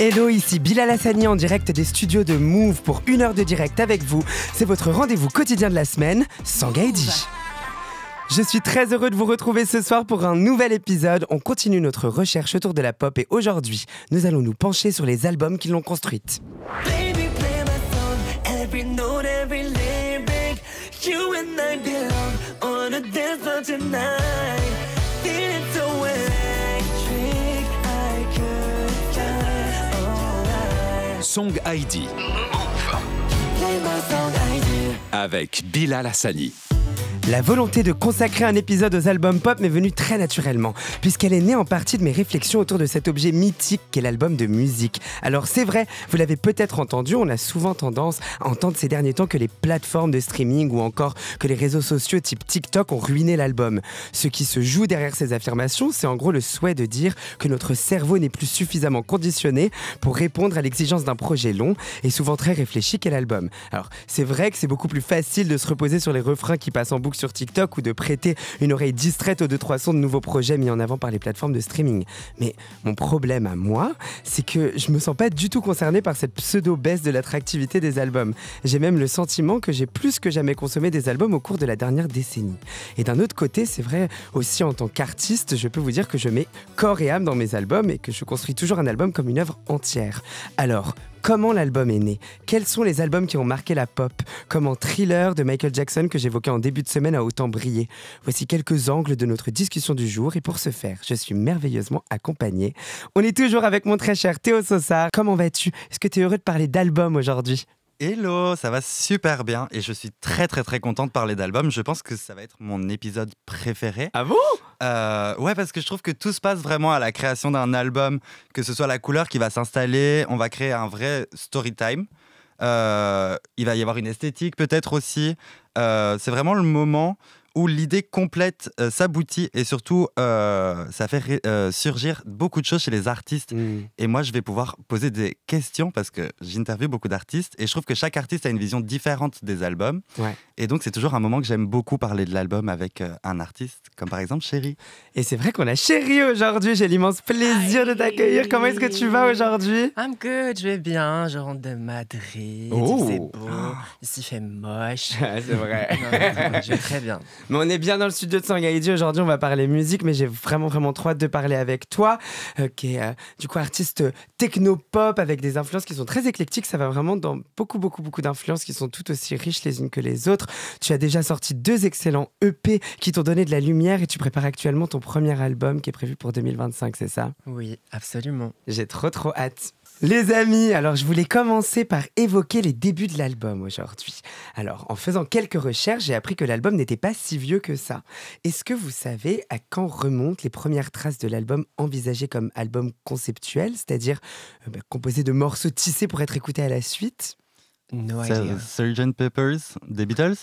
Hello, ici Bilal Hassani en direct des studios de Move pour 1 heure de direct avec vous. C'est votre rendez-vous quotidien de la semaine, Sangaïdi. Je suis très heureux de vous retrouver ce soir pour un nouvel épisode. On continue notre recherche autour de la pop et aujourd'hui, nous allons nous pencher sur les albums qui l'ont construite. Baby, play my song, every note, every lyric. You and I belong on a dance floor tonight. Feeling so electric, I could fly all night. Song ID Play my song, I do. avec Bilal Hassani. La volonté de consacrer un épisode aux albums pop m'est venue très naturellement, puisqu'elle est née en partie de mes réflexions autour de cet objet mythique qu'est l'album de musique. Alors c'est vrai, vous l'avez peut-être entendu, on a souvent tendance à entendre ces derniers temps que les plateformes de streaming ou encore que les réseaux sociaux type TikTok ont ruiné l'album. Ce qui se joue derrière ces affirmations, c'est en gros le souhait de dire que notre cerveau n'est plus suffisamment conditionné pour répondre à l'exigence d'un projet long et souvent très réfléchi qu'est l'album. Alors c'est vrai que c'est beaucoup plus facile de se reposer sur les refrains qui passent en boucle sur TikTok ou de prêter une oreille distraite aux 2-3 sons de nouveaux projets mis en avant par les plateformes de streaming. Mais mon problème à moi, c'est que je me sens pas du tout concerné par cette pseudo-baisse de l'attractivité des albums. J'ai même le sentiment que j'ai plus que jamais consommé des albums au cours de la dernière décennie. Et d'un autre côté, c'est vrai aussi en tant qu'artiste, je peux vous dire que je mets corps et âme dans mes albums et que je construis toujours un album comme une œuvre entière. Alors, comment l'album est né? Quels sont les albums qui ont marqué la pop? Comment Thriller de Michael Jackson que j'évoquais en début de semaine a autant brillé? Voici quelques angles de notre discussion du jour et pour ce faire, je suis merveilleusement accompagné. On est toujours avec mon très cher Théo Sossard. Comment vas-tu? Est-ce que tu es heureux de parler d'albums aujourd'hui? Hello, ça va super bien et je suis très content de parler d'albums. Je pense que ça va être mon épisode préféré. Ah bon? Ouais, parce que je trouve que tout se passe vraiment à la création d'un album, que ce soit la couleur qui va s'installer, on va créer un vrai story time. Il va y avoir une esthétique peut-être aussi. C'est vraiment le moment où l'idée complète s'aboutit et surtout ça fait surgir beaucoup de choses chez les artistes. Et moi, je vais pouvoir poser des questions parce que j'interviewe beaucoup d'artistes et je trouve que chaque artiste a une vision différente des albums. Ouais. Et donc, c'est toujours un moment que j'aime beaucoup parler de l'album avec un artiste, comme par exemple Chéri. Et c'est vrai qu'on a Chéri aujourd'hui, j'ai l'immense plaisir de t'accueillir. Comment est-ce que tu vas aujourd'hui? I'm good, je vais bien, je rentre de Madrid, Oh. c'est beau, ici il fait moche. C'est vrai. Non, je vais très bien. Mais on est bien dans le studio de Sangaïdi. Aujourd'hui, on va parler musique, mais j'ai vraiment trop hâte de parler avec toi, qui est du coup artiste techno-pop avec des influences qui sont très éclectiques. Ça va vraiment dans beaucoup d'influences qui sont toutes aussi riches les unes que les autres. Tu as déjà sorti 2 excellents EP qui t'ont donné de la lumière et tu prépares actuellement ton premier album qui est prévu pour 2025, c'est ça? Oui, absolument. J'ai trop hâte. Les amis, alors je voulais commencer par évoquer les débuts de l'album aujourd'hui. Alors, en faisant quelques recherches, j'ai appris que l'album n'était pas si vieux que ça. Est-ce que vous savez à quand remontent les premières traces de l'album envisagé comme album conceptuel, c'est-à-dire composé de morceaux tissés pour être écoutés à la suite? No C'est idea. Sgt. Pepper's des Beatles.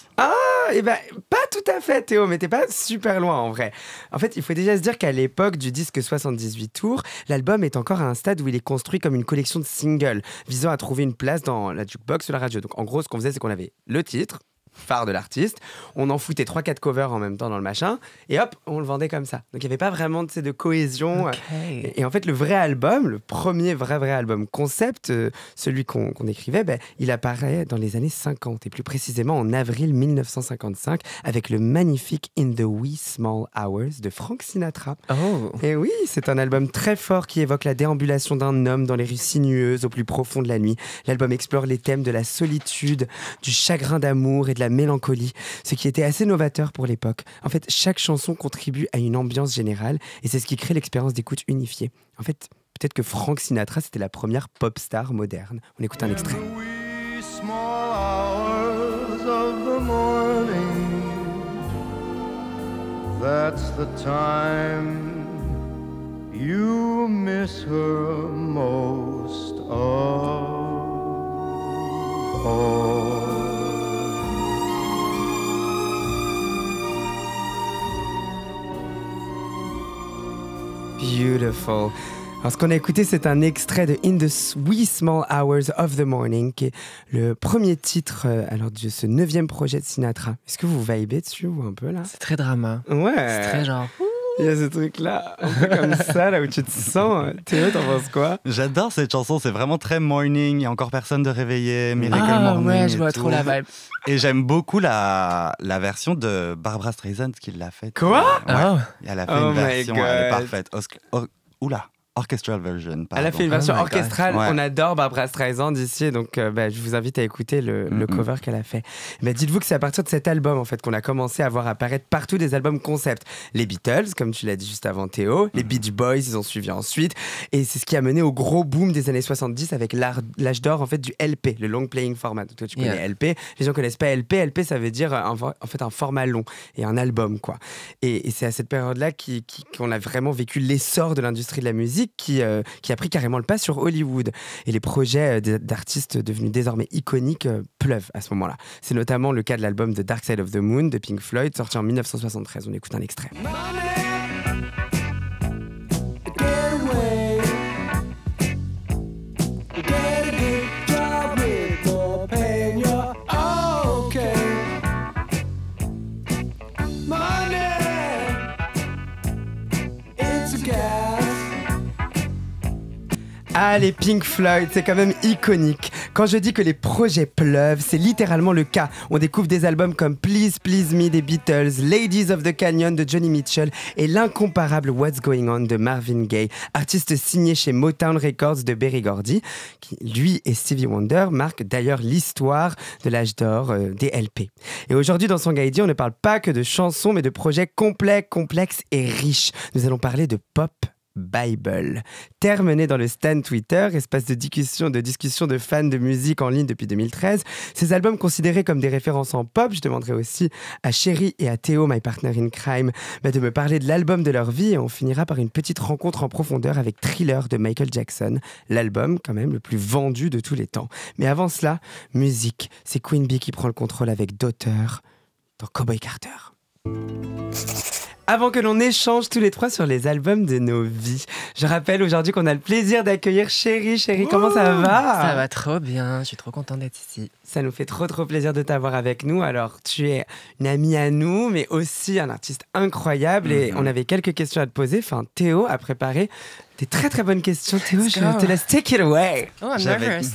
Eh ben, pas tout à fait, Théo, mais t'es pas super loin en vrai. En fait, il faut déjà se dire qu'à l'époque du disque 78 tours, l'album est encore à un stade où il est construit comme une collection de singles, visant à trouver une place dans la jukebox ou la radio. Donc en gros, ce qu'on faisait, c'est qu'on avait le titre, phare de l'artiste, on en foutait 3-4 covers en même temps dans le machin, et hop, on le vendait comme ça. Donc il n'y avait pas vraiment de cohésion. Ok. Et en fait, le vrai album, le premier vrai album concept, celui qu'on écrivait, il apparaît dans les années 50, et plus précisément en avril 1955, avec le magnifique In the Wee Small Hours de Frank Sinatra. Oh, Et oui, c'est un album très fort qui évoque la déambulation d'un homme dans les rues sinueuses au plus profond de la nuit. L'album explore les thèmes de la solitude, du chagrin d'amour et de la mélancolie, ce qui était assez novateur pour l'époque. En fait, chaque chanson contribue à une ambiance générale et c'est ce qui crée l'expérience d'écoute unifiée. En fait, peut-être que Frank Sinatra, c'était la première pop star moderne. On écoute un extrait. Wee small hours of the morning, that's the time you miss her most of all. Beautiful. Alors, ce qu'on a écouté, c'est un extrait de In the Wee Small Hours of the Morning, qui est le premier titre de ce 9e projet de Sinatra. Est-ce que vous vibez dessus ou un peu là? c'est très drama. Ouais. C'est très genre. Il y a ce truc-là, un peu comme ça, là où tu te sens. Théo, t'en penses quoi? J'adore cette chanson, c'est vraiment très morning, il n'y a encore personne de réveillé, Miracle Ah Morning. ouais, je et vois tout. trop la vibe. Et j'aime beaucoup la version de Barbra Streisand qui l'a faite. Quoi? Ouais. Oh. Elle a fait Oh une my version, elle est God. parfaite. Oula, orchestral version. Elle a fait une Oh version my God. orchestrale. Ouais. On adore Barbra Streisand ici, donc je vous invite à écouter le cover qu'elle a fait. Mais dites-vous que c'est à partir de cet album en fait qu'on a commencé à voir apparaître partout des albums concept. Les Beatles, comme tu l'as dit juste avant Théo, les Beach Boys, ils ont suivi ensuite, et c'est ce qui a mené au gros boom des années 70 avec l'âge d'or en fait du LP, le long playing format. Donc, toi tu connais Yeah. LP, les gens connaissent pas LP. LP ça veut dire en fait un format long et un album quoi. Et c'est à cette période-là qu'on a vraiment vécu l'essor de l'industrie de la musique qui a pris carrément le pas sur Hollywood. Et les projets d'artistes devenus désormais iconiques pleuvent à ce moment-là. C'est notamment le cas de l'album The Dark Side of the Moon de Pink Floyd, sorti en 1973. On écoute un extrait. Ah, les Pink Floyd, c'est quand même iconique. Quand je dis que les projets pleuvent, c'est littéralement le cas. On découvre des albums comme Please Please Me des Beatles, Ladies of the Canyon de Johnny Mitchell et l'incomparable What's Going On de Marvin Gaye, artiste signé chez Motown Records de Berry Gordy, qui, lui et Stevie Wonder, marquent d'ailleurs l'histoire de l'âge d'or des LP. Et aujourd'hui, dans Son Gaïdi, on ne parle pas que de chansons, mais de projets complets, complexes et riches. Nous allons parler de pop Bible. Terme né dans le Stan Twitter, espace de discussion de fans de musique en ligne depuis 2013, ces albums considérés comme des références en pop, je demanderai aussi à Chéri et à Théo, my partner in crime, de me parler de l'album de leur vie, et on finira par une petite rencontre en profondeur avec Thriller de Michael Jackson, l'album quand même le plus vendu de tous les temps. Mais avant cela, musique, c'est Queen Bee qui prend le contrôle avec Daughter dans Cowboy Carter. Avant que l'on échange tous les trois sur les albums de nos vies, je rappelle aujourd'hui qu'on a le plaisir d'accueillir Chéri. Chéri, comment ça va? Ça va trop bien, je suis trop contente d'être ici. Ça nous fait trop plaisir de t'avoir avec nous. Alors, tu es une amie à nous, mais aussi un artiste incroyable. Et on avait quelques questions à te poser. Enfin, Théo a préparé des très bonnes questions. Théo, Let's je go. te laisse take it away. Oh, I'm J'avais- nervous.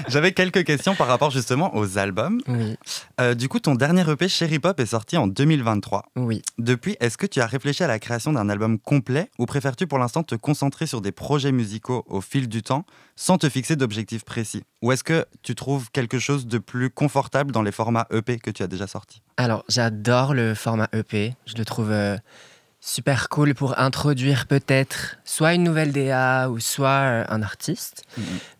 J'avais quelques questions par rapport justement aux albums. Oui, Du coup, ton dernier EP Cherry Pop est sorti en 2023. oui. Depuis, est-ce que tu as réfléchi à la création d'un album complet ou préfères-tu pour l'instant te concentrer sur des projets musicaux au fil du temps sans te fixer d'objectifs précis? Ou est-ce que tu trouves quelque chose de plus confortable dans les formats EP que tu as déjà sortis? Alors, j'adore le format EP. Je le trouve super cool pour introduire peut-être soit une nouvelle DA ou soit un artiste.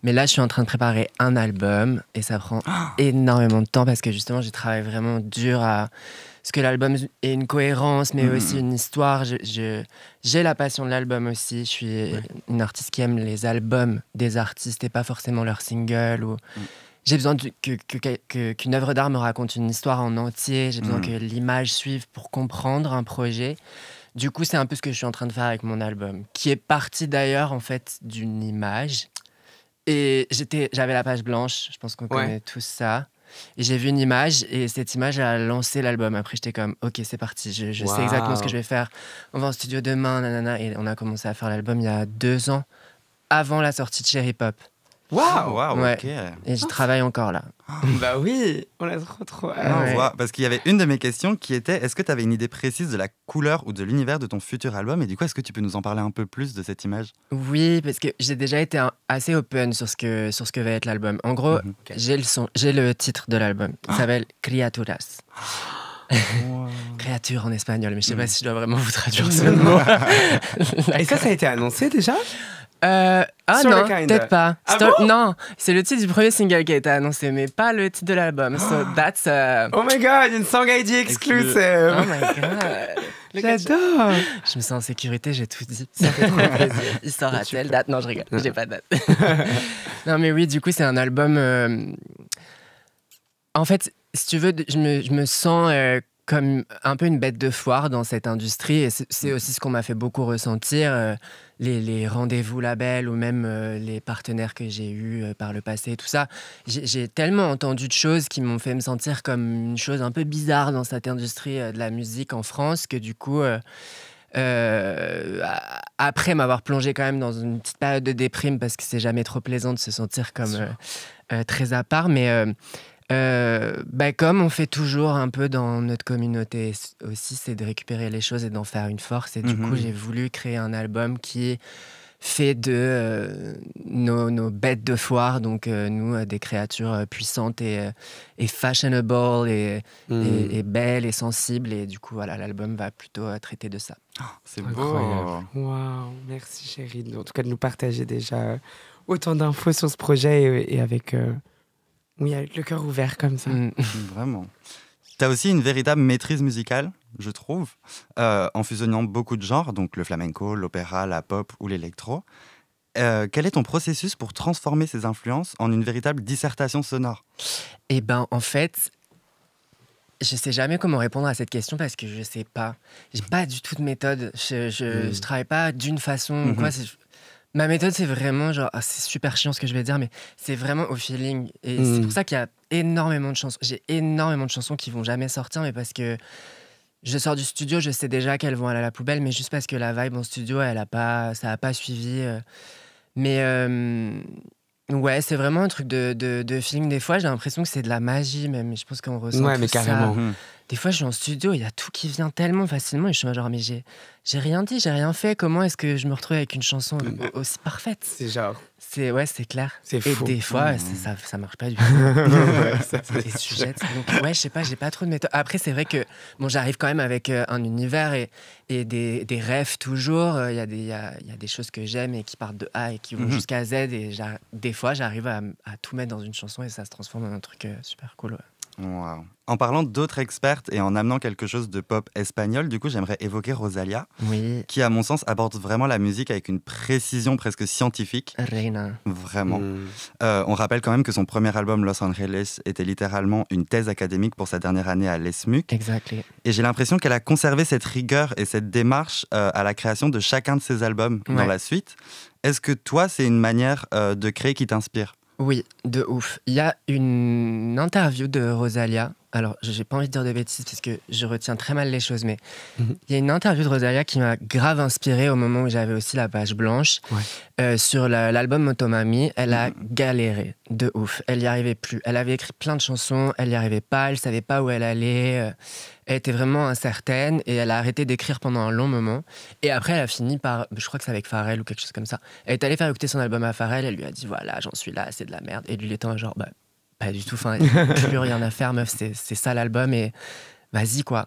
Mais là, je suis en train de préparer un album et ça prend énormément de temps parce que justement, j'ai travaillé vraiment dur à ce que l'album ait une cohérence, mais aussi une histoire. J'ai la passion de l'album aussi. Je suis une artiste qui aime les albums des artistes et pas forcément leurs singles. J'ai besoin qu'une œuvre d'art me raconte une histoire en entier. J'ai besoin que l'image suive pour comprendre un projet. Du coup, c'est un peu ce que je suis en train de faire avec mon album, qui est parti d'ailleurs en fait d'une image. Et j'avais la page blanche, je pense qu'on connaît tous ça. Et j'ai vu une image et cette image a lancé l'album. Après, j'étais comme, ok, c'est parti, je sais exactement ce que je vais faire. On va en studio demain, nanana. Et on a commencé à faire l'album il y a 2 ans, avant la sortie de Cherry Pop. Waouh! Ouais. Ok. Et je travaille encore là. Bah oui, on a trop hâte. Ah, Ouais. wow. Parce qu'il y avait une de mes questions qui était est-ce que tu avais une idée précise de la couleur ou de l'univers de ton futur album? Et du coup, est-ce que tu peux nous en parler un peu plus de cette image? Oui, parce que j'ai déjà été assez open sur ce que va être l'album. En gros, j'ai le titre de l'album. Il s'appelle Criaturas. Créature en espagnol, mais je sais pas si je dois vraiment vous traduire ce mot. Et ça a été annoncé déjà? Ah Sur non, le Kinda. peut-être pas. Ah bon? Non, c'est le titre du premier single qui a été annoncé, mais pas le titre de l'album. So that's... Oh my god, une Sangaidi exclusive! Oh my god. J'adore! Je me sens en sécurité, j'ai tout dit. Ça fait trop plaisir. Il sort à telle date. Non, je rigole, j'ai pas de date. Non, mais oui, du coup, c'est un album... En fait, si tu veux, je me sens comme un peu une bête de foire dans cette industrie. Et c'est aussi ce qu'on m'a fait beaucoup ressentir. Les rendez-vous labels ou même les partenaires que j'ai eus par le passé, tout ça. J'ai tellement entendu de choses qui m'ont fait me sentir comme une chose un peu bizarre dans cette industrie de la musique en France que du coup, Après m'avoir plongé quand même dans une petite période de déprime, parce que c'est jamais trop plaisant de se sentir comme très à part, mais comme on fait toujours un peu dans notre communauté aussi, c'est de récupérer les choses et d'en faire une force. Et du coup, j'ai voulu créer un album qui fait de nos bêtes de foire, donc nous, des créatures puissantes et fashionable et belles et sensibles. Et du coup, voilà, l'album va plutôt traiter de ça. C'est Incroyable. beau. Waouh, merci chérie. En tout cas, de nous partager déjà autant d'infos sur ce projet et avec le cœur ouvert comme ça. Vraiment. Tu as aussi une véritable maîtrise musicale, je trouve, en fusionnant beaucoup de genres, donc le flamenco, l'opéra, la pop ou l'électro. Quel est ton processus pour transformer ces influences en une véritable dissertation sonore ? Eh ben, en fait, je sais jamais comment répondre à cette question, parce que je sais pas. J'ai pas du tout de méthode. Je travaille pas d'une façon ou quoi. Ma méthode, c'est vraiment genre, c'est super chiant ce que je vais dire, mais c'est vraiment au feeling. Et c'est pour ça qu'il y a énormément de chansons. J'ai énormément de chansons qui vont jamais sortir, mais parce que je sors du studio, je sais déjà qu'elles vont aller à la poubelle, mais juste parce que la vibe en studio, ça a pas suivi. Ouais, c'est vraiment un truc de feeling. Des fois, j'ai l'impression que c'est de la magie, même. Je pense qu'on ressent tout mais carrément. ça. Des fois, je suis en studio, il y a tout qui vient tellement facilement, et je suis genre, mais j'ai rien dit, j'ai rien fait. Comment est-ce que je me retrouve avec une chanson aussi parfaite ? C'est genre. C'est clair. C'est et fou. des fois, ça marche pas du tout. Les sujets. Donc, ouais, je sais pas, j'ai pas trop de méthode. Après, c'est vrai que bon, j'arrive quand même avec un univers et des rêves toujours. Il y a des choses que j'aime et qui partent de A et qui vont jusqu'à Z. Et des fois, j'arrive à tout mettre dans une chanson et ça se transforme en un truc super cool. Ouais. Wow. En parlant d'autres expertes et en amenant quelque chose de pop espagnol, du coup, j'aimerais évoquer Rosalía, Oui. qui, à mon sens, aborde vraiment la musique avec une précision presque scientifique. Reina. Vraiment. On rappelle quand même que son premier album, Los Angeles, était littéralement une thèse académique pour sa dernière année à l'ESMUC. Exactly. Et j'ai l'impression qu'elle a conservé cette rigueur et cette démarche à la création de chacun de ses albums dans la suite. Est-ce que toi, c'est une manière de créer qui t'inspire ? Oui, de ouf. Il y a une interview de Rosalía. Alors, j'ai pas envie de dire de bêtises parce que je retiens très mal les choses, mais il y a une interview de Rosalía qui m'a grave inspirée au moment où j'avais aussi la page blanche. Sur l'album Motomami, elle a galéré de ouf. Elle y arrivait plus. Elle avait écrit plein de chansons, elle y arrivait pas, elle savait pas où elle allait. Elle était vraiment incertaine et elle a arrêté d'écrire pendant un long moment. Et après, elle a fini par, je crois que c'est avec Pharrell ou quelque chose comme ça. Elle est allée faire écouter son album à Pharrell, elle lui a dit voilà, j'en suis là, c'est de la merde. Et lui, il était genre, pas du tout, enfin, il n'y a plus rien à faire, meuf, c'est ça l'album et vas-y quoi.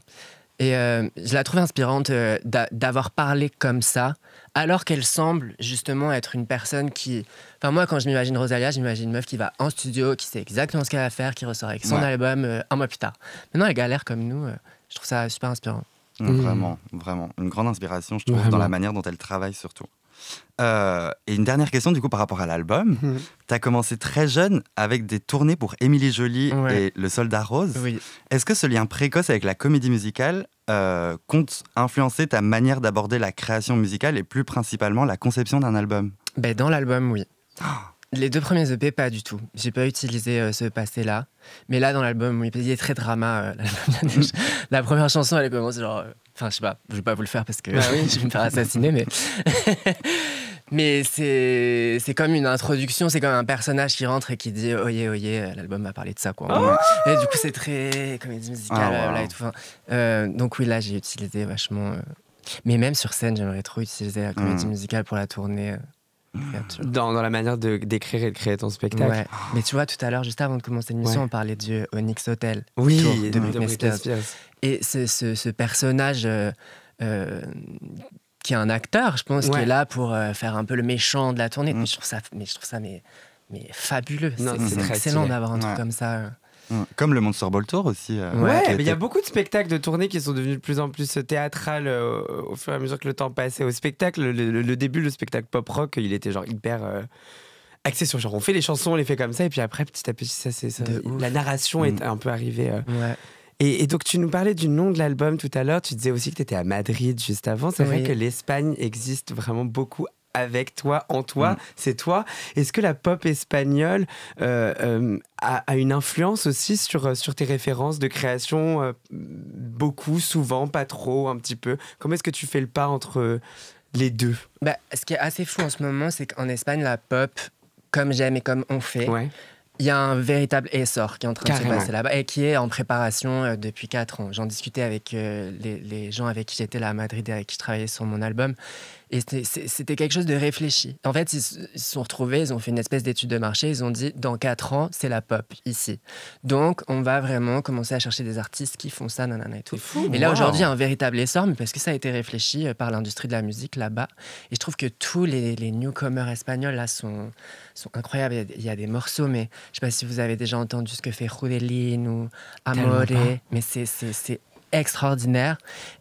Et je la trouve inspirante d'avoir parlé comme ça, alors qu'elle semble justement être une personne qui... Enfin moi, quand je m'imagine Rosalía, j'imagine une meuf qui va en studio, qui sait exactement ce qu'elle va faire, qui ressort avec son album un mois plus tard. Maintenant, elle galère comme nous, je trouve ça super inspirant. Vraiment, vraiment. Une grande inspiration, je trouve, dans la manière dont elle travaille surtout. Et une dernière question, du coup, par rapport à l'album. Tu as commencé très jeune avec des tournées pour Émilie Joly et Le Soldat Rose. Oui. Est-ce que ce lien précoce avec la comédie musicale compte influencer ta manière d'aborder la création musicale et plus principalement la conception d'un album ? Dans l'album, oui. Les 2 premiers EP, pas du tout. J'ai pas utilisé ce passé-là. Mais là, dans l'album, oui, il est très drama. La première chanson, elle commence genre... Enfin, je sais pas, je vais pas vous le faire parce que je vais me faire assassiner, mais... mais c'est comme une introduction, c'est comme un personnage qui rentre et qui dit « Oye, oye », l'album va parler de ça, quoi. Et du coup, c'est très comédie musicale, là, et tout. Donc oui, là, j'ai utilisé vachement... Mais même sur scène, j'aimerais trop utiliser la comédie musicale pour la tournée. Dans la manière d'écrire et de créer ton spectacle. Ouais. Mais tu vois, tout à l'heure, juste avant de commencer l'émission, on parlait du Onyx Hotel. Oui, de Britney Spears. Et ce personnage qui est un acteur, je pense, qui est là pour faire un peu le méchant de la tournée. Mais je trouve ça fabuleux. C'est excellent d'avoir un truc comme ça. Comme le Monster Ball Tour aussi. Mais il y a beaucoup de spectacles de tournée qui sont devenus de plus en plus théâtrales au fur et à mesure que le temps passait. Au spectacle, le début, le spectacle pop-rock, il était genre hyper axé sur genre on fait les chansons, on les fait comme ça, et puis après, petit à petit, la narration est un peu arrivée. Et donc, tu nous parlais du nom de l'album tout à l'heure. Tu disais aussi que tu étais à Madrid juste avant. C'est vrai que l'Espagne existe vraiment beaucoup avec toi, en toi, c'est toi. Est-ce que la pop espagnole a une influence aussi sur tes références de création beaucoup, souvent, pas trop, un petit peu? Comment est-ce que tu fais le pas entre les deux? Bah, ce qui est assez fou en ce moment, c'est qu'en Espagne, la pop, comme j'aime et comme on fait, il y a un véritable essor qui est en train de se passer là-bas et qui est en préparation depuis 4 ans. J'en discutais avec les gens avec qui j'étais là à Madrid et avec qui je travaillais sur mon album. Et c'était quelque chose de réfléchi. En fait, ils se sont retrouvés, ils ont fait une espèce d'étude de marché, ils ont dit, dans 4 ans, c'est la pop, ici. Donc, on va vraiment commencer à chercher des artistes qui font ça, nanana et tout. Fou, et là, aujourd'hui, il y a un véritable essor, mais parce que ça a été réfléchi par l'industrie de la musique là-bas. Et je trouve que tous les newcomers espagnols, là, sont incroyables. Il y a des morceaux, mais je ne sais pas si vous avez déjà entendu ce que fait Judelin ou Amore, mais c'est extraordinaire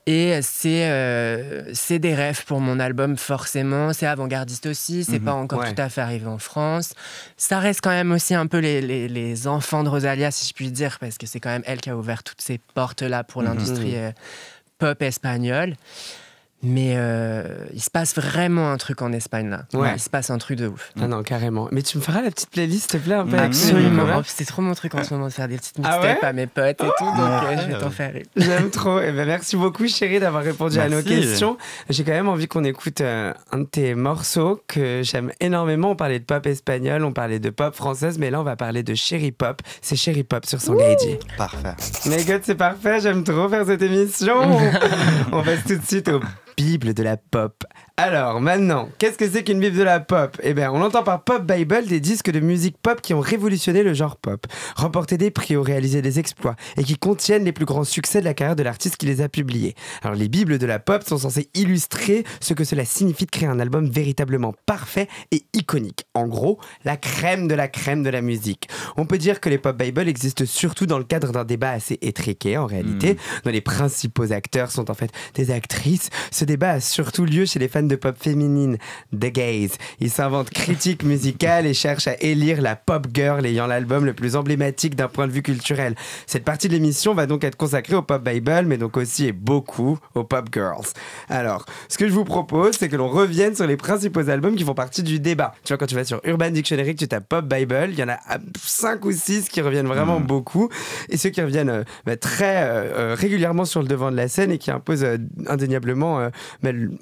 et c'est des rêves pour mon album forcément, c'est avant-gardiste aussi, c'est pas encore tout à fait arrivé en France, ça reste quand même aussi un peu les enfants de Rosalía si je puis dire, parce que c'est quand même elle qui a ouvert toutes ces portes là pour l'industrie pop espagnole. Mais il se passe vraiment un truc en Espagne là. Il se passe un truc de ouf. Ah non, carrément. Mais tu me feras la petite playlist, s'il te plaît, un peu? Absolument. C'est trop mon truc en ce moment de faire des petites mixtapes à mes potes et tout, donc je vais t'en faire une. J'aime trop. Et merci beaucoup, chérie, d'avoir répondu à nos questions. J'ai quand même envie qu'on écoute un de tes morceaux que j'aime énormément. On parlait de pop espagnol, on parlait de pop française, mais là, on va parler de Chéri Pop. C'est Chéri Pop sur Sangaïdi. Parfait. Mais God, c'est parfait. J'aime trop faire cette émission. On passe tout de suite au Bible de la pop. Alors maintenant, qu'est-ce que c'est qu'une Bible de la pop? Eh bien, on entend par Pop Bible des disques de musique pop qui ont révolutionné le genre pop, remporté des prix ou réalisé des exploits et qui contiennent les plus grands succès de la carrière de l'artiste qui les a publiés. Alors les Bibles de la pop sont censées illustrer ce que cela signifie de créer un album véritablement parfait et iconique. En gros, la crème de la musique. On peut dire que les Pop Bible existent surtout dans le cadre d'un débat assez étriqué en réalité, dont les principaux acteurs sont en fait des actrices. Ce débat a surtout lieu chez les fans de pop féminine, The Gays. Ils s'inventent critiques musicales et cherchent à élire la pop girl ayant l'album le plus emblématique d'un point de vue culturel. Cette partie de l'émission va donc être consacrée au Pop Bible, mais donc aussi et beaucoup aux pop girls. Alors, ce que je vous propose, c'est que l'on revienne sur les principaux albums qui font partie du débat. Tu vois, quand tu vas sur Urban Dictionary, que tu tapes Pop Bible, il y en a 5 ou 6 qui reviennent vraiment beaucoup, et ceux qui reviennent très régulièrement sur le devant de la scène et qui imposent indéniablement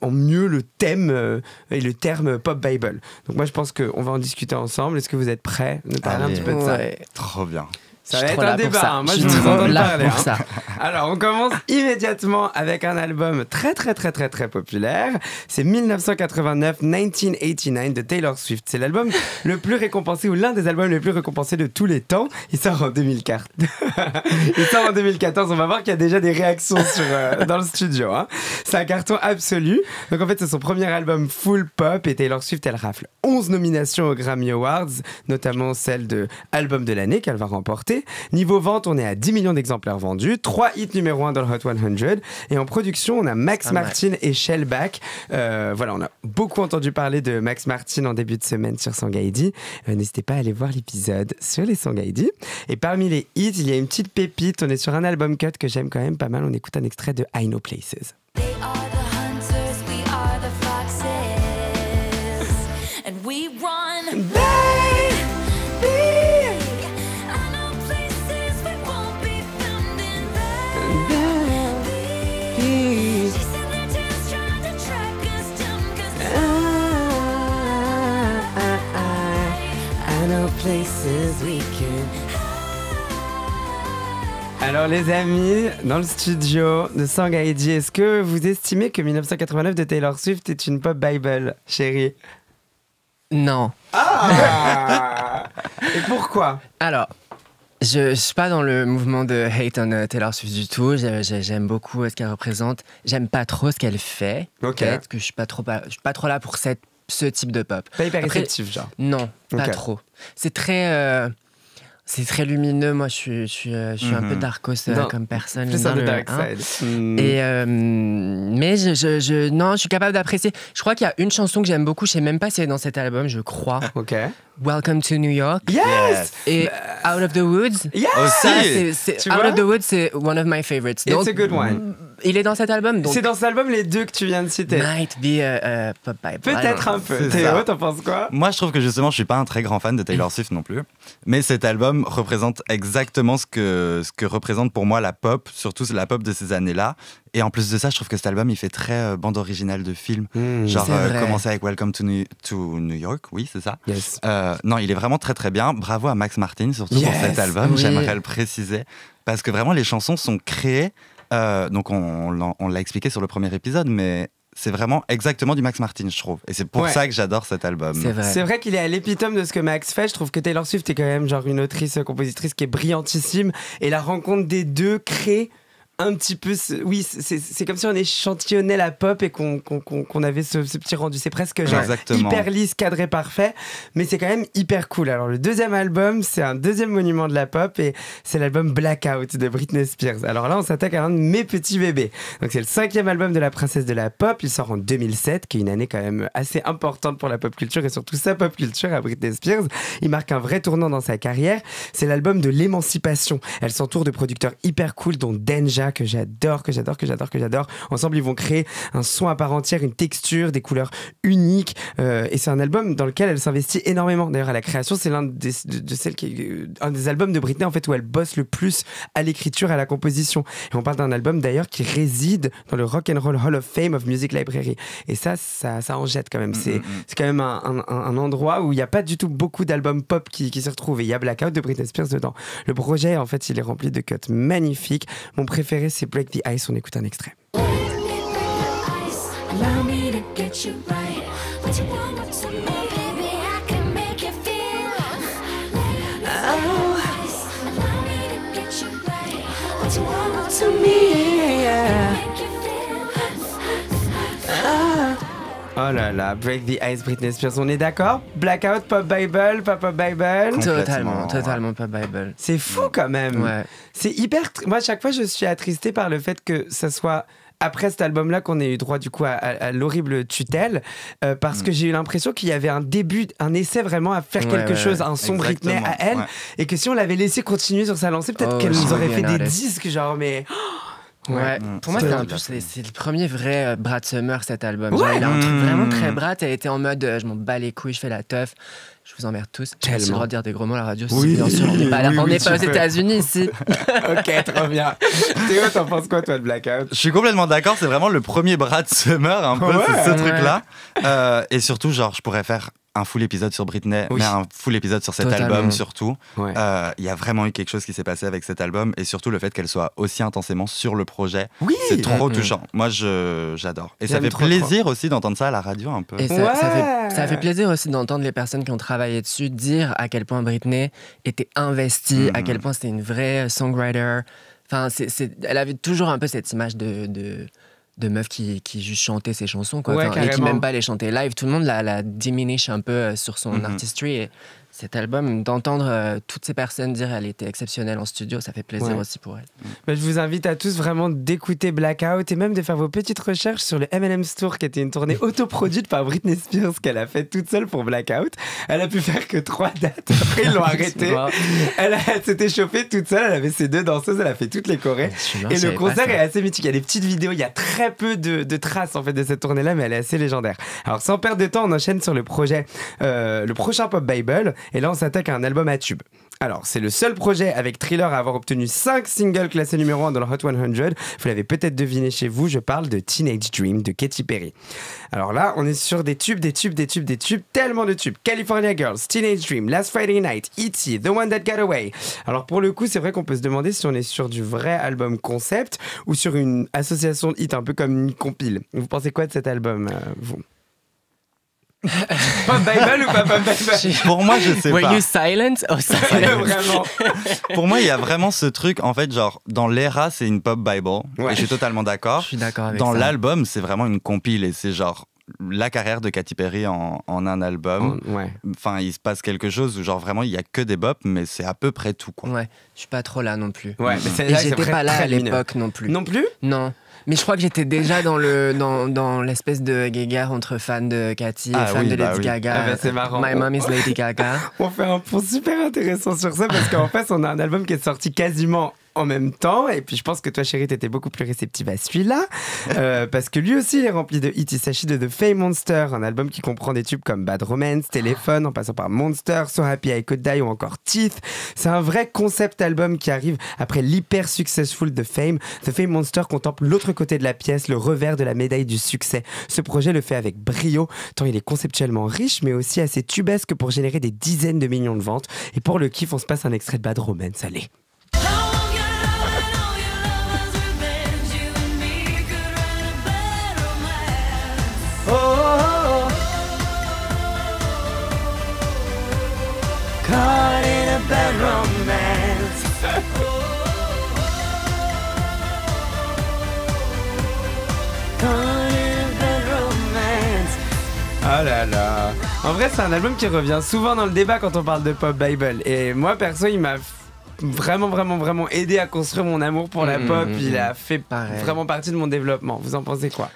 en mieux le thème et le terme Pop Bible. Donc moi je pense qu'on va en discuter ensemble. Est-ce que vous êtes prêts à nous parler un petit peu de ça? Trop bien. Ça va être un débat, hein. Moi je vous entends parler. Hein. Alors on commence immédiatement avec un album très populaire. C'est 1989 de Taylor Swift. C'est l'album le plus récompensé ou l'un des albums les plus récompensés de tous les temps. Il sort en 2004. Il sort en 2014. On va voir qu'il y a déjà des réactions dans le studio. Hein. C'est un carton absolu. Donc en fait c'est son premier album full pop et Taylor Swift elle rafle 11 nominations aux Grammy Awards, notamment celle de album de l'année qu'elle va remporter. Niveau vente, on est à 10 millions d'exemplaires vendus, 3 hits numéro 1 dans le Hot 100. Et en production, on a Max Martin et Shellback. Voilà, on a beaucoup entendu parler de Max Martin en début de semaine sur Sangaïdi. N'hésitez pas à aller voir l'épisode sur les Sangaïdi. Et parmi les hits, il y a une petite pépite. On est sur un album cut que j'aime quand même pas mal. On écoute un extrait de I Know Places. They are the hunters, we are the foxes, and we run. Alors les amis, dans le studio de Sangaïdi, est-ce que vous estimez que 1989 de Taylor Swift est une pop bible, chérie? Non. Ah. Et pourquoi? Alors, je suis pas dans le mouvement de hate on Taylor Swift du tout. J'aime beaucoup ce qu'elle représente. J'aime pas trop ce qu'elle fait. Peut-être que je suis pas trop là pour ce type de pop. Pas hyper réceptif, genre. Non, pas trop. C'est très lumineux. Moi, je suis un peu darkos comme personne. Plus un peu dark side. Et mais non, je suis capable d'apprécier. Je crois qu'il y a une chanson que j'aime beaucoup. Je sais même pas si elle est dans cet album. Je crois. Ok. Welcome to New York. Yes. Et Out of the Woods. Yes. Ça, c'est Out of the Woods, c'est one of my favorites. It's a good one. Il est dans cet album, donc. C'est dans cet album les deux que tu viens de citer. Might be a pop Bible. Peut-être un peu. C'est Théo, ça. t'en penses quoi? Moi, je trouve que justement, je suis pas un très grand fan de Taylor Swift non plus. Mais cet album représente exactement ce que représente pour moi la pop, surtout la pop de ces années-là. Et en plus de ça, je trouve que cet album, il fait très bande originale de film. Genre, c'est vrai. commencer avec Welcome to New York, oui, c'est ça. Yes. Non, il est vraiment très très bien. Bravo à Max Martin, surtout pour Yes, cet album, oui. j'aimerais le préciser. Parce que vraiment, les chansons sont créées. Donc, on l'a expliqué sur le premier épisode, mais c'est vraiment exactement du Max Martin, je trouve. Et c'est pour Ouais. ça que j'adore cet album. C'est vrai. C'est vrai qu'il est à l'épitome de ce que Max fait. Je trouve que Taylor Swift est quand même genre une autrice, compositrice qui est brillantissime. Et la rencontre des deux crée un petit peu... Oui, c'est comme si on échantillonnait la pop et qu'on avait ce petit rendu. C'est presque genre Exactement. hyper lisse, cadré, parfait. Mais c'est quand même hyper cool. Alors le deuxième album, c'est un deuxième monument de la pop et c'est l'album Blackout de Britney Spears. Alors là, on s'attaque à un de mes petits bébés. Donc c'est le 5e album de la princesse de la pop. Il sort en 2007, qui est une année quand même assez importante pour la pop culture et surtout sa pop culture à Britney Spears. Il marque un vrai tournant dans sa carrière. C'est l'album de l'émancipation. Elle s'entoure de producteurs hyper cool, dont Denja, que j'adore. Ensemble, ils vont créer un son à part entière, une texture, des couleurs uniques. Et c'est un album dans lequel elle s'investit énormément. D'ailleurs, à la création, c'est l'un un des albums de Britney en fait où elle bosse le plus à l'écriture, à la composition. Et on parle d'un album d'ailleurs qui réside dans le Rock and Roll Hall of Fame of Music Library. Et ça en jette quand même. C'est quand même un endroit où il n'y a pas du tout beaucoup d'albums pop qui s'y retrouvent. Et il y a Blackout de Britney Spears dedans. Le projet, en fait, il est rempli de cuts magnifiques. Mon préféré, c'est Break the Ice. On écoute un extrait. Allow me to get you right. What you want to me, baby, I can make you feel. Allow me to get you right. What you want to me, yeah. Make you feel. Oh là là, Break the Ice, Britney Spears. On est d'accord? Blackout, Pop Bible, pas Pop Bible. Complètement, Totalement pas Bible. C'est fou quand même. Ouais. C'est hyper. Moi, à chaque fois, je suis attristé par le fait que ça soit après cet album-là qu'on ait eu droit du coup à l'horrible tutelle, parce que j'ai eu l'impression qu'il y avait un début, un essai vraiment à faire quelque chose, un son Britney à elle, et que si on l'avait laissé continuer sur sa lancée, peut-être qu'elle nous aurait fait des disques, genre mais. Ouais. Pour moi, c'est le premier vrai Brad Summer, cet album. Genre, Ouais. il a un truc vraiment très Brad. Elle était en mode je m'en bats les couilles, je fais la teuf. Je vous emmerde tous. J'ai le droit de dire des gros mots à la radio. Oui. Si, bien sûr, on n'est pas, là, Oui, on n'est tu pas aux peux. États-Unis ici. Ok, trop bien. Théo, t'en penses quoi, toi, de Blackout? Je suis complètement d'accord, c'est vraiment le premier Brad Summer, un peu, Ouais. c'est ce truc-là. Et surtout, genre, je pourrais faire un full épisode sur Britney, Oui. mais un full épisode sur cet Totalement. album surtout. Ouais. Il y a vraiment eu quelque chose qui s'est passé avec cet album, et surtout le fait qu'elle soit aussi intensément sur le projet. Oui. C'est trop touchant. Moi, j'adore. Et ça J'aime fait trop, plaisir aussi d'entendre ça à la radio un peu. Et ça fait plaisir aussi d'entendre les personnes qui ont travaillé dessus dire à quel point Britney était investie, à quel point c'était une vraie songwriter. Enfin, elle avait toujours un peu cette image de meuf qui juste chantait ses chansons, quoi. Ouais, Enfin, et qui carrément. même pas les chantait live. Tout le monde la diminish un peu sur son artistry. Et cet album, d'entendre toutes ces personnes dire elle était exceptionnelle en studio, ça fait plaisir Ouais. aussi pour elle. Bah, je vous invite à tous vraiment d'écouter Blackout et même de faire vos petites recherches sur le M&M's Tour, qui était une tournée autoproduite par Britney Spears qu'elle a fait toute seule pour Blackout. Elle a pu faire que 3 dates, après ils l'ont arrêtée. Elle s'était chauffée toute seule, elle avait ses 2 danseuses, elle a fait toutes les chorés. Et le concert est assez mythique, il y a des petites vidéos, il y a très peu de traces en fait de cette tournée-là, mais elle est assez légendaire. Alors sans perdre de temps, on enchaîne sur le projet, le prochain Pop Bible, et là on s'attaque à un album à tube. Alors, c'est le seul projet avec Thriller à avoir obtenu 5 singles classés numéro 1 dans le Hot 100. Vous l'avez peut-être deviné chez vous, je parle de Teenage Dream de Katy Perry. Alors là, on est sur des tubes, tellement de tubes. California Girls, Teenage Dream, Last Friday Night, E.T., The One That Got Away. Alors pour le coup, c'est vrai qu'on peut se demander si on est sur du vrai album concept ou sur une association de hits, un peu comme une compile. Vous pensez quoi de cet album, vous? Pop Bible ou pas Pop Bible? Pour moi, je sais Were pas. you silent? Oh, silent. Vraiment. Pour moi, il y a vraiment ce truc, en fait, genre, dans l'ERA, c'est une pop Bible. Ouais. Et je suis totalement d'accord. Je suis d'accord avec Dans ça. l'album, c'est vraiment une compile et c'est genre la carrière de Katy Perry en un album. Ouais. Enfin, il se passe quelque chose où, genre, vraiment, il y a que des bops, mais c'est à peu près tout, quoi. Ouais, je suis pas trop là non plus. Ouais, mais c'est Et là que c'est j'étais très, pas là très à lumineux. l'époque non plus. Non plus? Non. Mais je crois que j'étais déjà dans l'espèce de guéguerre entre fans de Katy et Ah fans oui, de bah Lady oui. Gaga. Ah bah c'est marrant. My mom is Lady Gaga. On fait un point super intéressant sur ça parce qu'en fait, on a un album qui est sorti quasiment en même temps. Et puis je pense que toi, chérie, t'étais beaucoup plus réceptive à celui-là. Parce que lui aussi, il est rempli de hits. Il s'agit de The Fame Monster, un album qui comprend des tubes comme Bad Romance, Téléphone, en passant par Monster, So Happy I Could Die ou encore Teeth. C'est un vrai concept album qui arrive après l'hyper successful The Fame. The Fame Monster contemple l'autre côté de la pièce, le revers de la médaille du succès. Ce projet le fait avec brio, tant il est conceptuellement riche, mais aussi assez tubesque pour générer des dizaines de millions de ventes. Et pour le kiff, on se passe un extrait de Bad Romance. Allez. Oh, oh, oh. Caught in a bad romance. Caught in a bad romance. Oh là là. En vrai, c'est un album qui revient souvent dans le débat quand on parle de Pop Bible. Et moi, perso, il m'a vraiment aidé à construire mon amour pour la pop. Il a fait vraiment partie de mon développement. Vous en pensez quoi?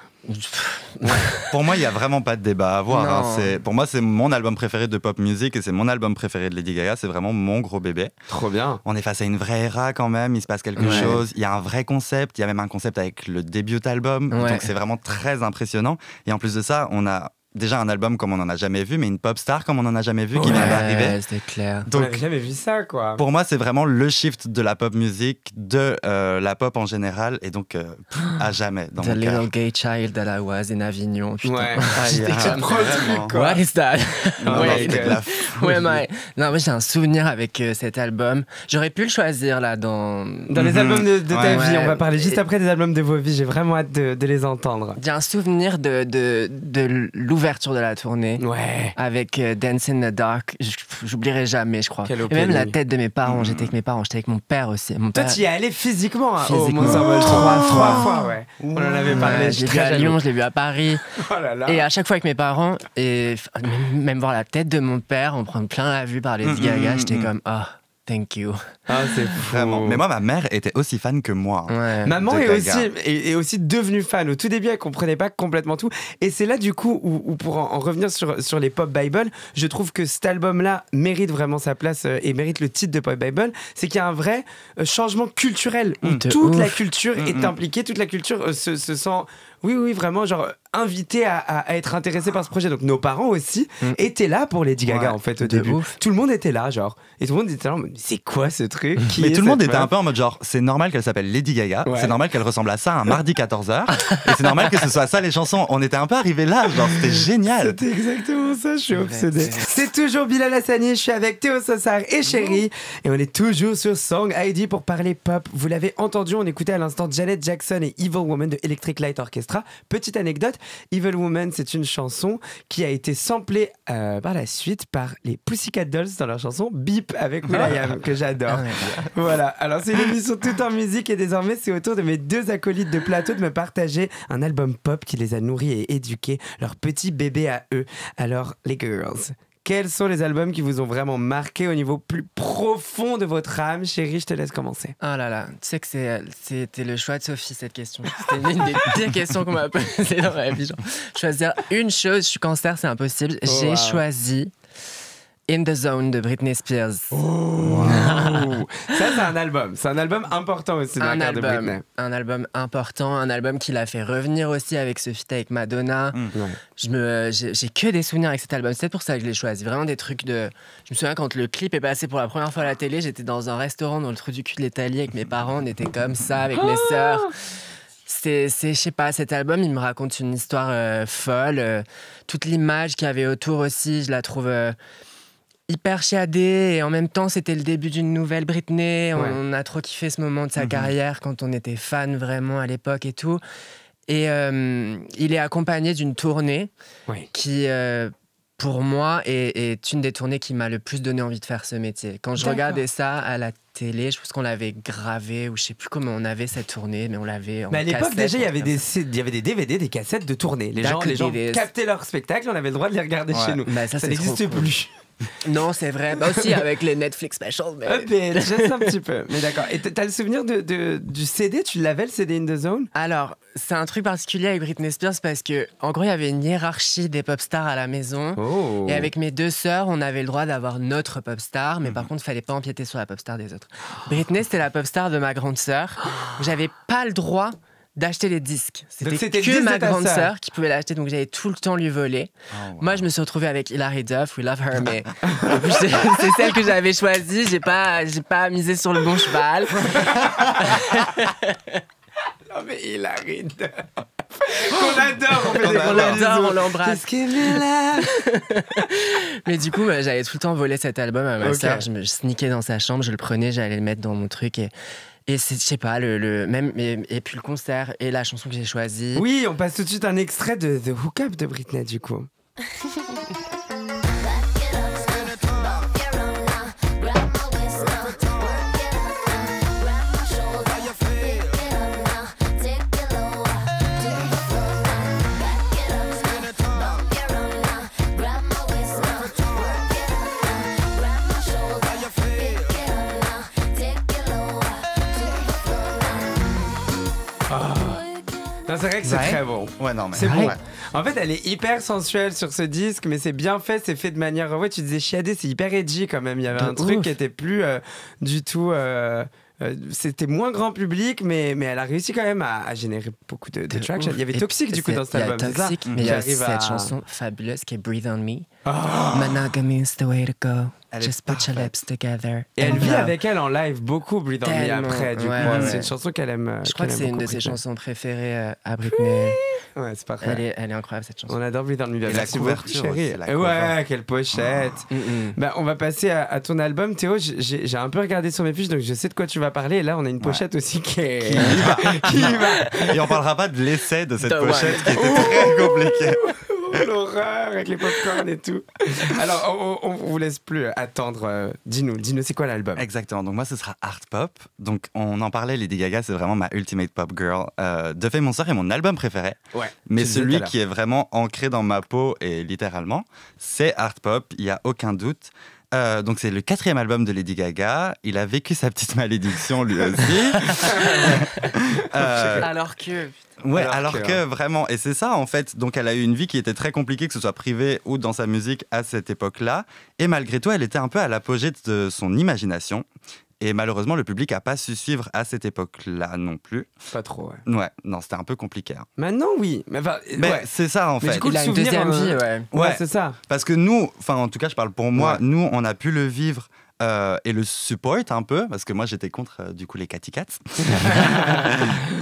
Pour moi, il n'y a vraiment pas de débat à avoir. Hein. Pour moi, c'est mon album préféré de pop music et c'est mon album préféré de Lady Gaga. C'est vraiment mon gros bébé. Trop bien. On est face à une vraie era quand même. Il se passe quelque chose. Il y a un vrai concept. Il y a même un concept avec le début album. Donc c'est vraiment très impressionnant. Et en plus de ça, on a déjà un album comme on n'en a jamais vu, mais une pop star comme on n'en a jamais vu qui vient d'arriver. C'est clair. Donc, on n'avait jamais vu ça, quoi. Pour moi, c'est vraiment le shift de la pop music, de la pop en général, et donc à jamais dans The mon little cœur. gay child that I was in Avignon. Putain. Ouais. J'étais Tu prends le truc, quoi. What is that? Ouais. Non, moi j'ai un souvenir avec cet album. J'aurais pu le choisir là dans les albums de ta Ouais. vie. On va parler juste après des albums de vos vies. J'ai vraiment hâte de les entendre. J'ai un souvenir de l'ouverture de la tournée. Ouais. Avec Dance in the Dark. J'oublierai jamais, je crois. Quel Et même la opening. tête de mes parents. J'étais avec mes parents. J'étais avec mon père aussi. Mon Toi, père, tu y es allé physiquement, hein, au Physiquement. Mont-Saint-Paul. Trois Trois fois. fois, ouais. On en avait parlé. je l'ai vu à Lyon, je l'ai vu à Paris. Oh là là. Et à chaque fois avec mes parents, et même voir la tête de mon père, on prend plein la vue par Lady Gaga, j'étais comme, oh, thank you. Ah, c'est fou. Vraiment. Mais moi, ma mère était aussi fan que moi. Ouais. Maman de est Gaga. aussi devenue fan. Au tout début, elle comprenait pas complètement tout. Et c'est là, du coup, où pour en revenir sur les Pop Bible, je trouve que cet album-là mérite vraiment sa place et mérite le titre de Pop Bible. C'est qu'il y a un vrai changement culturel où De toute ouf. la culture est impliquée, toute la culture se sent... Oui, vraiment, genre invité à être intéressé par ce projet. Donc nos parents aussi étaient là pour Lady Gaga, Ouais, en fait, au de début. ouf. Tout le monde était là, genre. Et tout le monde était là, mais c'est quoi ce truc? Qui Mais est tout le monde cette était un meuf peu en mode genre, c'est normal qu'elle s'appelle Lady Gaga, Ouais. c'est normal qu'elle ressemble à ça un mardi 14h, et c'est normal que ce soit ça les chansons. On était un peu arrivés là, genre c'était génial. C'était exactement ça, je suis obsédée. C'est toujours Bilal Hassani, je suis avec Théo Sossard et Chéri. Et on est toujours sur Song ID pour parler pop. Vous l'avez entendu, on écoutait à l'instant Janet Jackson et Evil Woman de Electric Light Orchestra. Petite anecdote, Evil Woman, c'est une chanson qui a été samplée par la suite par les Pussycat Dolls dans leur chanson Beep avec will.i.am, que j'adore. Voilà, alors c'est une émission toute en musique et désormais c'est au tour de mes deux acolytes de plateau de me partager un album pop qui les a nourris et éduqués, leur petit bébé à eux. Alors les girls, quels sont les albums qui vous ont vraiment marqué au niveau plus profond de votre âme? Chérie, je te laisse commencer. Oh là là, tu sais que c'était le choix de Sophie cette question. C'était l'une des pires questions qu'on m'a posées dans ma vie. Genre, choisir une chose, je suis cancer, c'est impossible. J'ai wow. choisi In the Zone de Britney Spears. Ça, c'est un album important aussi dans la carrière de Britney. Un album important, un album qui l'a fait revenir aussi avec ce feat avec Madonna. Ouais. J'ai que des souvenirs avec cet album, c'est pour ça que je l'ai choisi. Vraiment des trucs de... Je me souviens quand le clip est passé pour la première fois à la télé, j'étais dans un restaurant dans le trou du cul de l'Italie avec mes parents, on était comme ça avec mes sœurs. Je sais pas, cet album, il me raconte une histoire folle. Toute l'image qu'il y avait autour aussi, je la trouve... hyper chiadé et en même temps c'était le début d'une nouvelle Britney. On a trop kiffé ce moment de sa carrière quand on était fan vraiment à l'époque et tout. Et il est accompagné d'une tournée qui pour moi est une des tournées qui m'a le plus donné envie de faire ce métier. Quand je regardais ça à la télé, je pense qu'on l'avait gravé ou je sais plus comment on avait cette tournée, mais on l'avait en Mais à l'époque cassette, déjà il y un avait truc comme des DVD, des cassettes de tournée. Les gens DVD. captaient leur spectacle, on avait le droit de les regarder Ouais. chez nous. Bah, ça, c'est trop n'existe cool. plus. Non, c'est vrai. Bah aussi avec les Netflix specials. Mais... Juste un petit peu. Mais d'accord. Et t'as le souvenir du CD? Tu l'avais, le CD In The Zone? Alors, c'est un truc particulier avec Britney Spears parce que, en gros, il y avait une hiérarchie des pop stars à la maison. Oh. Et avec mes 2 sœurs, on avait le droit d'avoir notre pop star, mais par contre, il fallait pas empiéter sur la pop star des autres. Britney, c'était la pop star de ma grande sœur. J'avais pas le droit d'acheter les disques. Donc, C'était le disque que ma de ta grande sœur. sœur qui pouvait l'acheter, donc j'allais tout le temps lui voler. Moi, je me suis retrouvée avec Hilary Duff, We Love Her, mais en plus, c'est celle que j'avais choisie. J'ai pas misé sur le bon cheval. Non, mais il arrive. Qu'on adore, on fait des On gros l'adore, bisous. on l'embrasse. Qu'est-ce qu'il est là? Mais du coup, j'allais tout le temps voler cet album à ma Ok. sœur. Je me sneakais dans sa chambre, je le prenais, j'allais le mettre dans mon truc et c'est, je sais pas, même, et puis le concert et la chanson que j'ai choisie. Oui, on passe tout de suite un extrait de The Hookup de Britney, du coup. Non, c'est vrai que c'est Ouais. très bon. Ouais, non, mais. C'est bon. Ouais. En fait, elle est hyper sensuelle sur ce disque, mais c'est bien fait, c'est fait de manière... Ouais, tu disais chiadé, c'est hyper edgy quand même. Il y avait De un truc ouf. qui était plus du tout... c'était moins grand public, mais elle a réussi quand même à générer beaucoup de traction. Il y avait Et Toxic du coup dans cet album, Il y a c'est ça? Toxic, mais il y a Qui arrive cette à- chanson fabuleuse qui est Breathe on Me. Oh. Monogamy is the way to go. Elle est Just put your parfaite. lips together. Et elle And vit love. avec elle en live beaucoup, Breathe on Me Tellement. après, du coup. Ouais, C'est ouais. une chanson qu'elle aime. Je crois que qu'elle c'est aime une de beaucoup, ses Britney. chansons préférées à Britney. Ouais, c'est parfait. Elle est incroyable cette chanson. On adore Breathe on Me. la Merci couverture beaucoup, chérie. aussi, la Ouais, cover. quelle pochette. Mm, mm. Bah, on va passer à ton album. Théo, j'ai un peu regardé sur mes fiches, donc je sais de quoi tu vas parler. Et là, on a une pochette aussi qui est... qui y va. Et on parlera pas de l'essai de cette The pochette one. qui était très compliquée. L'horreur avec les popcorn et tout. Alors, on vous laisse plus attendre. Dis-nous, c'est quoi l'album? Exactement. Donc moi, ce sera Art Pop. Donc on en parlait, Lady Gaga, c'est vraiment ma ultimate pop girl. De fait, mon sœur est mon album préféré. Ouais. Mais tu disais tout à celui l'heure. qui est vraiment ancré dans ma peau, et littéralement, c'est Art Pop. Il y a aucun doute. Donc c'est le 4e album de Lady Gaga. Il a vécu sa petite malédiction lui aussi. Alors que... Ouais, Alors alors que, que vraiment, et c'est ça en fait, donc elle a eu une vie qui était très compliquée, que ce soit privée ou dans sa musique à cette époque-là, et malgré tout, elle était un peu à l'apogée de son imagination, et malheureusement, le public n'a pas su suivre à cette époque-là non plus. Pas trop, ouais. Ouais, non, c'était un peu compliqué. Hein. Maintenant, oui. Mais, enfin, Mais ouais. c'est ça en Mais fait, du coup, Il le a une souvenir, deuxième vie, ouais. Ouais, Ouais. c'est ça. parce que nous, enfin en tout cas, je parle pour moi, Ouais. nous, on a pu le vivre. Et le support un peu, parce que moi j'étais contre du coup les Catty Cats.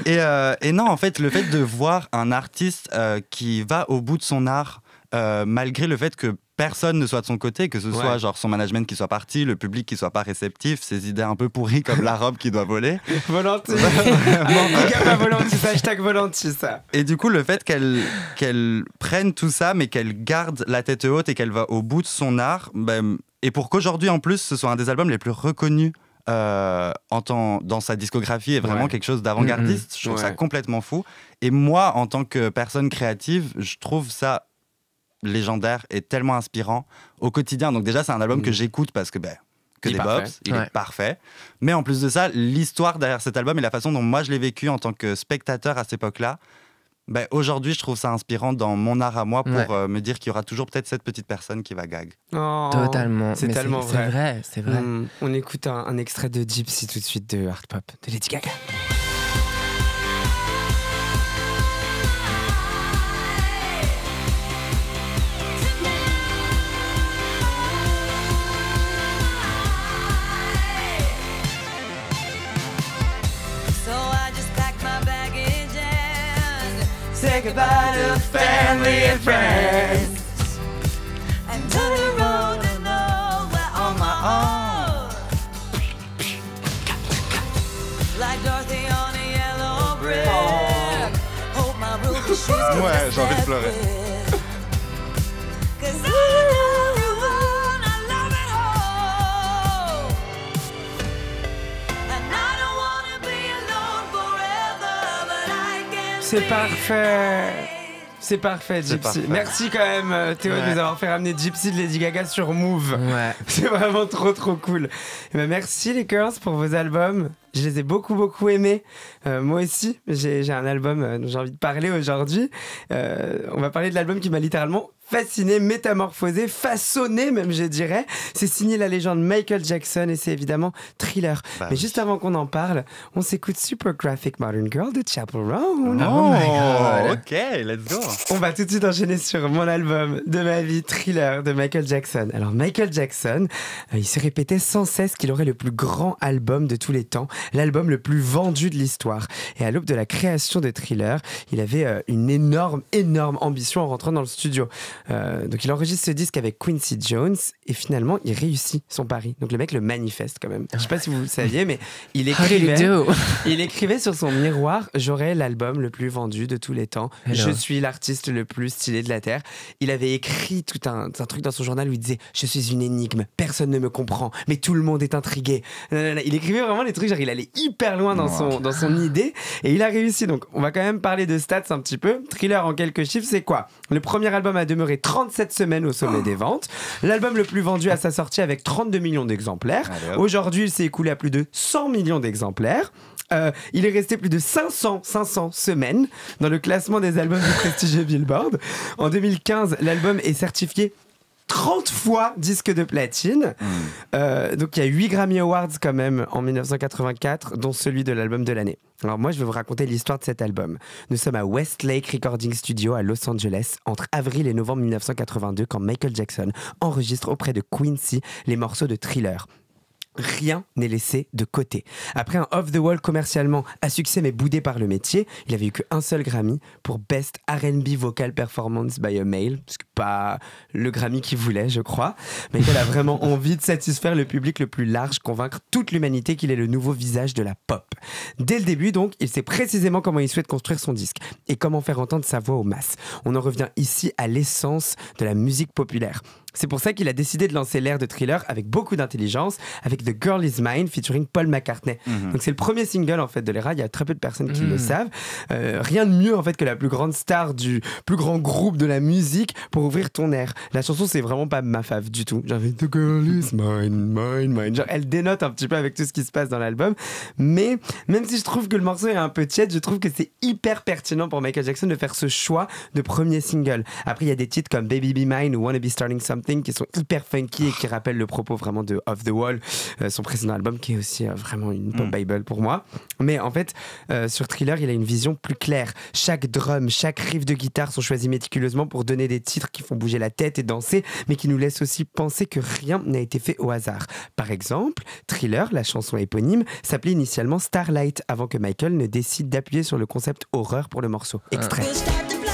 et non, en fait, le fait de voir un artiste qui va au bout de son art, malgré le fait que personne ne soit de son côté, que ce soit Ouais. genre son management qui soit parti, le public qui soit pas réceptif, ses idées un peu pourries comme la robe qui doit voler. Volantis. Les gars, pas Volantis, hashtag Volantis, ça. Et du coup, le fait qu'elle prenne tout ça, mais qu'elle garde la tête haute et qu'elle va au bout de son art, ben, et pour qu'aujourd'hui, en plus, ce soit un des albums les plus reconnus dans sa discographie et vraiment Ouais. quelque chose d'avant-gardiste, je trouve ça Ouais. complètement fou. Et moi, en tant que personne créative, je trouve ça légendaire et tellement inspirant au quotidien. Donc déjà, c'est un album que j'écoute parce que que Il est des parfait. bops, il Ouais. est parfait. Mais en plus de ça, l'histoire derrière cet album et la façon dont moi je l'ai vécu en tant que spectateur à cette époque-là, aujourd'hui, je trouve ça inspirant dans mon art à moi pour Ouais. me dire qu'il y aura toujours peut-être cette petite personne qui va gag. Oh, Totalement. C'est Mais tellement C'est vrai, c'est vrai. On écoute un extrait de Gypsy tout de suite de Art Pop de Lady Gaga. So I just packed my baggage and Say goodbye to family and friends. and took the road to nowhere on my own. Like Dorothy on a yellow brick. Hope my ruby shoes can Ouais, j'ai envie de pleurer. Cause I love you and I love it all. And I don't wanna be alone forever, but I can't C'est be parfait. C'est parfait, C'est Gypsy. parfait. Merci quand même, Théo, de nous avoir fait ramener Gypsy de Lady Gaga sur Move. Ouais. C'est vraiment trop cool. Et ben, merci les Girls pour vos albums. Je les ai beaucoup aimés. Moi aussi, j'ai un album dont j'ai envie de parler aujourd'hui. On va parler de l'album qui m'a littéralement fasciné, métamorphosé, façonné même, je dirais. C'est signé la légende Michael Jackson et c'est évidemment Thriller. Mais juste avant qu'on en parle, on s'écoute Super Graphic Modern Girl de Chapel Roan. Oh my God. Ok, let's go. On va tout de suite enchaîner sur mon album de ma vie, Thriller de Michael Jackson. Alors Michael Jackson, il se répétait sans cesse qu'il aurait le plus grand album de tous les temps, l'album le plus vendu de l'histoire. Et à l'aube de la création de Thriller, il avait une énorme ambition en rentrant dans le studio. Donc il enregistre ce disque avec Quincy Jones et finalement il réussit son pari. Donc le mec le manifeste quand même. Je sais pas si vous le saviez, mais il écrivait sur son miroir: j'aurai l'album le plus vendu de tous les temps. Hello. Je suis l'artiste le plus stylé de la terre. Il avait écrit tout un truc dans son journal où il disait: je suis une énigme, personne ne me comprend, mais tout le monde est intrigué. Il écrivait vraiment les trucs, genre il allait hyper loin dans son idée et il a réussi. Donc on va quand même parler de stats un petit peu. Thriller en quelques chiffres, c'est quoi? Le premier album a demeuré 37 semaines au sommet des ventes. L'album le plus vendu à sa sortie avec 32 millions d'exemplaires. Aujourd'hui, il s'est écoulé à plus de 100 millions d'exemplaires. Il est resté plus de 500 semaines dans le classement des albums du prestigieux Billboard. En 2015, l'album est certifié 30 fois disque de platine. Donc il y a 8 Grammy Awards quand même en 1984, dont celui de l'album de l'année. Alors moi, je vais vous raconter l'histoire de cet album. Nous sommes à Westlake Recording Studio à Los Angeles entre avril et novembre 1982 quand Michael Jackson enregistre auprès de Quincy les morceaux de Thriller. Rien n'est laissé de côté. Après un Off the Wall commercialement à succès mais boudé par le métier, il avait eu qu'un seul Grammy pour Best R&B Vocal Performance by a Male, ce qui n'est pas le Grammy qu'il voulait, je crois. Michael a vraiment envie de satisfaire le public le plus large, convaincre toute l'humanité qu'il est le nouveau visage de la pop. Dès le début, donc, il sait précisément comment il souhaite construire son disque et comment faire entendre sa voix aux masses. On en revient ici à l'essence de la musique populaire. C'est pour ça qu'il a décidé de lancer l'ère de Thriller avec beaucoup d'intelligence, avec The Girl Is Mine featuring Paul McCartney. Donc c'est le premier single en fait de l'era, il y a très peu de personnes qui le savent. Rien de mieux en fait que la plus grande star du plus grand groupe de la musique pour ouvrir ton air. La chanson c'est vraiment pas ma fave du tout. J'avais The Girl Is Mine, mine, mine. Genre elle dénote un petit peu avec tout ce qui se passe dans l'album. Mais même si je trouve que le morceau est un peu tiède, je trouve que c'est hyper pertinent pour Michael Jackson de faire ce choix de premier single. Après il y a des titres comme Baby Be Mine ou Wanna Be Starting Something qui sont hyper funky et qui rappellent le propos vraiment de Off the Wall, son précédent album qui est aussi vraiment une pop bible pour moi. Mais en fait, sur Thriller, il a une vision plus claire. Chaque drum, chaque riff de guitare sont choisis méticuleusement pour donner des titres qui font bouger la tête et danser, mais qui nous laissent aussi penser que rien n'a été fait au hasard. Par exemple, Thriller, la chanson éponyme, s'appelait initialement Starlight avant que Michael ne décide d'appuyer sur le concept horreur pour le morceau. Extrait. We'll start to fly.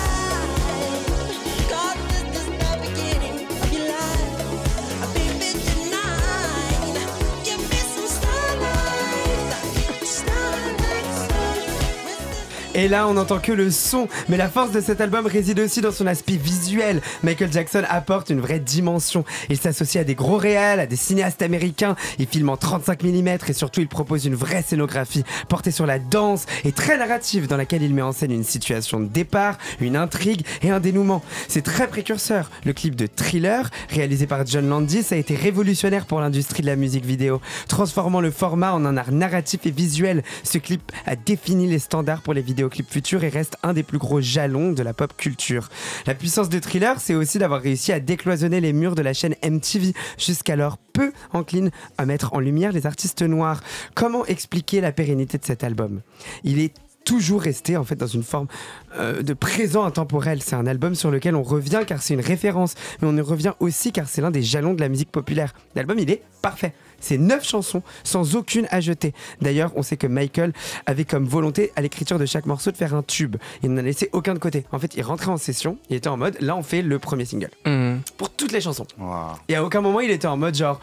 God, this is the beginning of your life. Baby, tonight, give me some starlight. Et là, on n'entend que le son. Mais la force de cet album réside aussi dans son aspect visuel. Michael Jackson apporte une vraie dimension. Il s'associe à des gros réals, à des cinéastes américains. Il filme en 35 mm et surtout, il propose une vraie scénographie portée sur la danse et très narrative dans laquelle il met en scène une situation de départ, une intrigue et un dénouement. C'est très précurseur. Le clip de Thriller, réalisé par John Landis, a été révolutionnaire pour l'industrie de la musique vidéo, transformant le format en un art narratif et visuel. Ce clip a défini les standards pour les vidéoclips futurs et reste un des plus gros jalons de la pop culture. La puissance de Thriller, c'est aussi d'avoir réussi à décloisonner les murs de la chaîne MTV, jusqu'alors peu encline à mettre en lumière les artistes noirs. Comment expliquer la pérennité de cet album ? Il est toujours resté en fait dans une forme de présent intemporel. C'est un album sur lequel on revient car c'est une référence, mais on y revient aussi car c'est l'un des jalons de la musique populaire. L'album, il est parfait. C'est 9 chansons sans aucune à jeter. D'ailleurs, on sait que Michael avait comme volonté à l'écriture de chaque morceau de faire un tube. Il n'en a laissé aucun de côté. En fait, il rentrait en session, il était en mode, là on fait le premier single. Pour toutes les chansons. Wow. Et à aucun moment il était en mode genre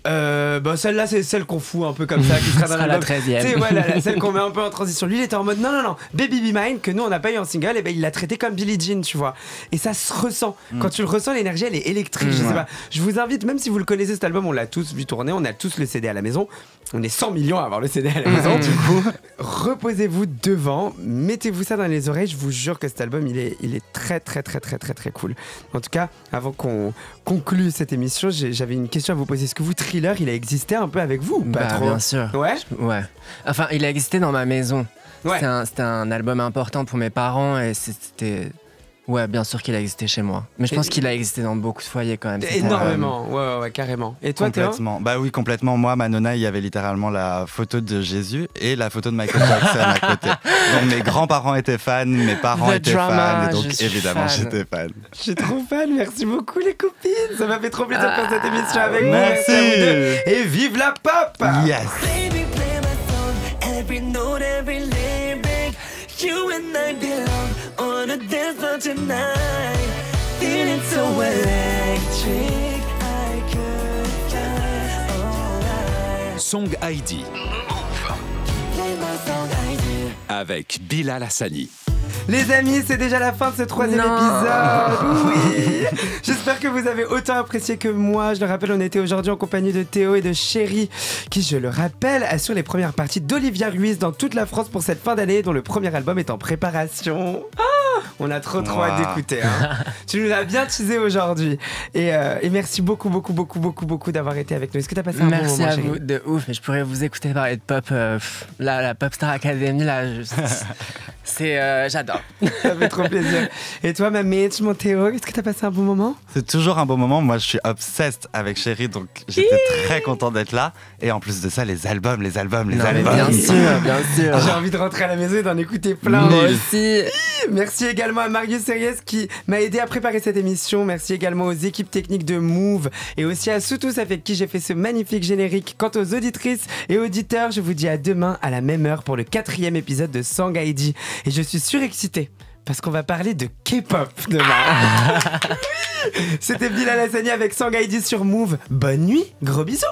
Celle-là, c'est celle qu'on fout un peu comme ça, qui sera dans sera l'album. la 13e. Tu sais, ouais, celle qu'on met un peu en transition. Lui, il était en mode non, Baby Be Mine, que nous, on n'a pas eu en single, et ben il l'a traité comme Billie Jean, tu vois. Et ça se ressent. Quand tu le ressens, l'énergie, elle est électrique. Je sais pas. Je vous invite, même si vous le connaissez, cet album, on l'a tous vu tourner, on a tous le CD à la maison. On est 100 millions à avoir le CD à la maison. Du coup, reposez-vous devant, mettez-vous ça dans les oreilles. Je vous jure que cet album, il est très, très, très, très, très, très cool. En tout cas, avant qu'on conclue cette émission, j'avais une question à vous poser. Est-ce que vous, Thriller, il a existé un peu avec vous ou pas trop? Bien sûr. Ouais. Ouais. Enfin, il a existé dans ma maison. Ouais. C'était un album important pour mes parents et c'était... Ouais, bien sûr qu'il a existé chez moi. Mais je pense qu'il a existé dans beaucoup de foyers quand même. Énormément, ouais, carrément. Et toi, Théo? Complètement. Bah oui, complètement. Moi, ma nonna, il y avait littéralement la photo de Jésus et la photo de Michael Jackson à côté. Donc mes grands-parents étaient fans, mes parents The étaient drama, fans, et donc je suis évidemment fan. j'étais fan. Je suis trop fan, merci beaucoup les copines. Ça m'a fait trop plaisir de faire cette émission avec vous. Merci. À vous deux. Et vive la pop! Yes. Baby, play my song, every note, every lyric. You and I belong on a dance floor tonight. Feeling so electric, I could fly all right. Song ID Play my song, I do. avec Bilal Hassani. Les amis, c'est déjà la fin de ce 3e épisode. Oui. J'espère que vous avez autant apprécié que moi. Je le rappelle, on était aujourd'hui en compagnie de Théo et de Chéri, qui, je le rappelle, assure les premières parties d'Olivia Ruiz dans toute la France pour cette fin d'année, dont le premier album est en préparation. On a trop hâte d'écouter. Hein. Tu nous as bien teasé aujourd'hui. Et merci beaucoup d'avoir été avec nous. Est-ce que tu as passé un bon moment, Merci à Chéri? vous, de ouf. Et je pourrais vous écouter parler de pop. Là, la Pop Star Academy, là, j'adore. Ça fait trop plaisir. Et toi, ma Mitch, mon Théo, est-ce que tu as passé un bon moment? C'est toujours un bon moment. Moi, je suis obsessed avec Chéri, donc j'étais très content d'être là. Et en plus de ça, les albums. Non, mais bien sûr. J'ai envie de rentrer à la maison et d'en écouter plein. Moi aussi. Merci également à Marius Series qui m'a aidé à préparer cette émission. Merci également aux équipes techniques de Move et aussi à Soutous avec qui j'ai fait ce magnifique générique. Quant aux auditrices et auditeurs, je vous dis à demain à la même heure pour le 4e épisode de Song ID. Et je suis surexcité parce qu'on va parler de K-pop demain. C'était Bilal Hassani avec Song ID sur Move. Bonne nuit, gros bisous.